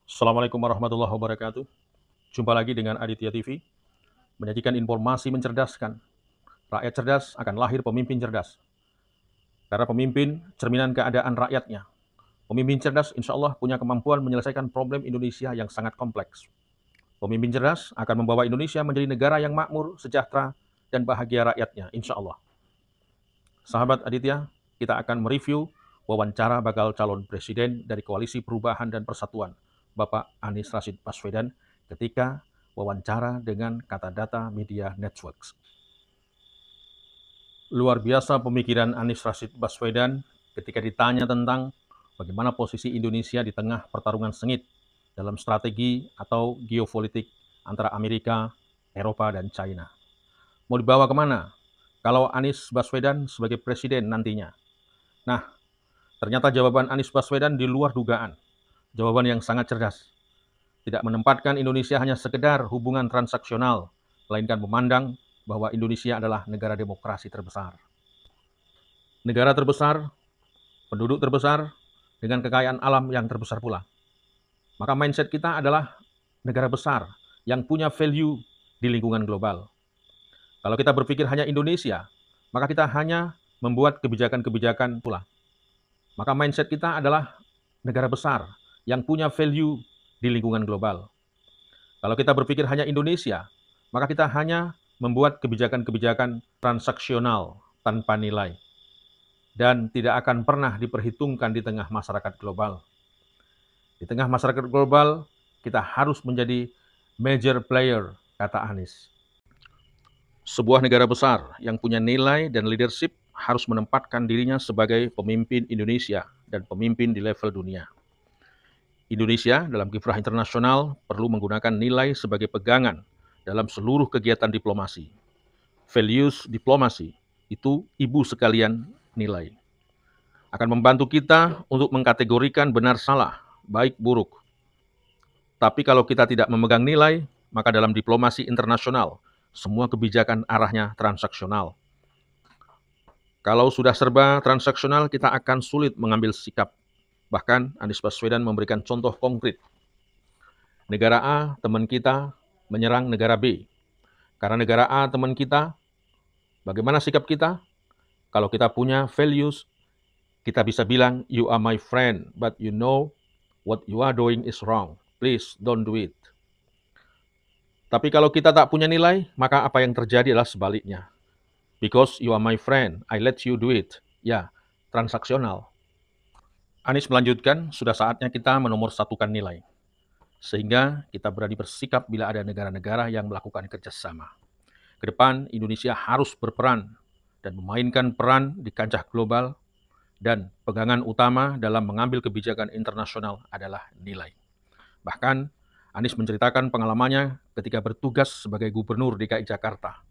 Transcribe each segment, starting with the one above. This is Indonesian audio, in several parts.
Assalamualaikum warahmatullahi wabarakatuh. Jumpa lagi dengan Aditya TV, menyajikan informasi mencerdaskan. Rakyat cerdas akan lahir pemimpin cerdas. Karena pemimpin cerminan keadaan rakyatnya. Pemimpin cerdas insya Allah punya kemampuan menyelesaikan problem Indonesia yang sangat kompleks. Pemimpin cerdas akan membawa Indonesia menjadi negara yang makmur, sejahtera, dan bahagia rakyatnya, insya Allah. Sahabat Aditya, kita akan mereview wawancara bakal calon presiden dari Koalisi Perubahan dan Persatuan, Bapak Anies Rashid Baswedan, ketika wawancara dengan Kata Data Media Networks. Luar biasa pemikiran Anies Rashid Baswedan ketika ditanya tentang bagaimana posisi Indonesia di tengah pertarungan sengit dalam strategi atau geopolitik antara Amerika, Eropa, dan China. Mau dibawa kemana kalau Anies Baswedan sebagai presiden nantinya? Nah, ternyata jawaban Anies Baswedan di luar dugaan. Jawaban yang sangat cerdas. Tidak menempatkan Indonesia hanya sekedar hubungan transaksional, melainkan memandang bahwa Indonesia adalah negara demokrasi terbesar. Negara terbesar, penduduk terbesar, dengan kekayaan alam yang terbesar pula. Maka mindset kita adalah negara besar yang punya value di lingkungan global. Kalau kita berpikir hanya Indonesia, maka kita hanya membuat kebijakan-kebijakan pula. Maka mindset kita adalah negara besar yang punya value di lingkungan global. Kalau kita berpikir hanya Indonesia, maka kita hanya membuat kebijakan-kebijakan transaksional tanpa nilai dan tidak akan pernah diperhitungkan di tengah masyarakat global. Di tengah masyarakat global, kita harus menjadi major player, kata Anies. Sebuah negara besar yang punya nilai dan leadership harus menempatkan dirinya sebagai pemimpin Indonesia dan pemimpin di level dunia. Indonesia dalam kiprah internasional perlu menggunakan nilai sebagai pegangan dalam seluruh kegiatan diplomasi. Values diplomasi itu ibu sekalian nilai. Akan membantu kita untuk mengkategorikan benar salah, baik buruk. Tapi kalau kita tidak memegang nilai, maka dalam diplomasi internasional, semua kebijakan arahnya transaksional. Kalau sudah serba transaksional, kita akan sulit mengambil sikap. Bahkan Anies Baswedan memberikan contoh konkret. Negara A, teman kita, menyerang negara B. Karena negara A, teman kita, bagaimana sikap kita? Kalau kita punya values, kita bisa bilang, you are my friend, but you know what you are doing is wrong. Please don't do it. Tapi kalau kita tak punya nilai, maka apa yang terjadi adalah sebaliknya. Because you are my friend, I let you do it. Ya, transaksional. Anies melanjutkan, sudah saatnya kita menomorsatukan nilai. Sehingga kita berani bersikap bila ada negara-negara yang melakukan kerjasama. Ke depan, Indonesia harus berperan dan memainkan peran di kancah global, dan pegangan utama dalam mengambil kebijakan internasional adalah nilai. Bahkan, Anies menceritakan pengalamannya ketika bertugas sebagai Gubernur DKI Jakarta.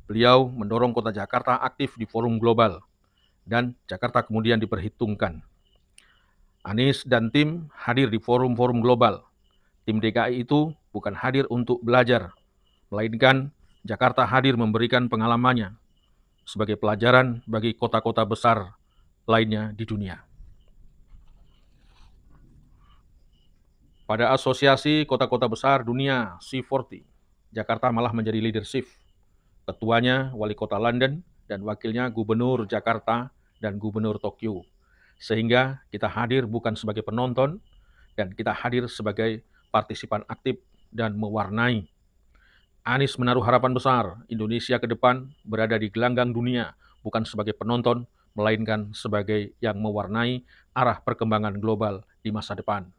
Beliau mendorong kota Jakarta aktif di forum global, dan Jakarta kemudian diperhitungkan. Anies dan tim hadir di forum-forum global. Tim DKI itu bukan hadir untuk belajar, melainkan Jakarta hadir memberikan pengalamannya sebagai pelajaran bagi kota-kota besar lainnya di dunia. Pada Asosiasi Kota-Kota Besar Dunia C40, Jakarta malah menjadi leadership. Ketuanya Wali Kota London dan wakilnya Gubernur Jakarta dan Gubernur Tokyo. Sehingga kita hadir bukan sebagai penonton, dan kita hadir sebagai partisipan aktif dan mewarnai. Anies menaruh harapan besar Indonesia ke depan berada di gelanggang dunia, bukan sebagai penonton, melainkan sebagai yang mewarnai arah perkembangan global di masa depan.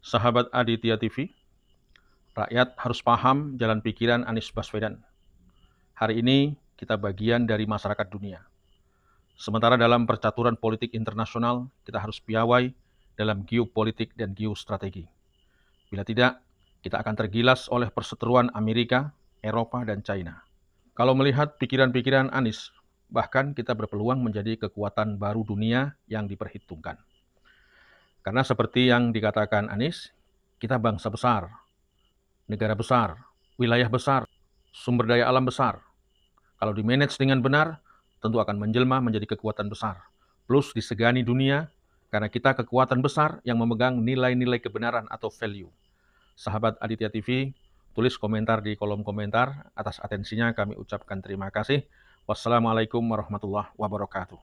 Sahabat Aditya TV, rakyat harus paham jalan pikiran Anies Baswedan. Hari ini kita bagian dari masyarakat dunia. Sementara dalam percaturan politik internasional, kita harus piawai dalam geopolitik dan geostrategi. Bila tidak, kita akan tergilas oleh perseteruan Amerika, Eropa, dan China. Kalau melihat pikiran-pikiran Anies, bahkan kita berpeluang menjadi kekuatan baru dunia yang diperhitungkan. Karena seperti yang dikatakan Anies, kita bangsa besar, negara besar, wilayah besar, sumber daya alam besar. Kalau dimanage dengan benar, tentu akan menjelma menjadi kekuatan besar, plus disegani dunia karena kita kekuatan besar yang memegang nilai-nilai kebenaran atau value. Sahabat Aditya TV, tulis komentar di kolom komentar. Atas atensinya kami ucapkan terima kasih. Wassalamualaikum warahmatullahi wabarakatuh.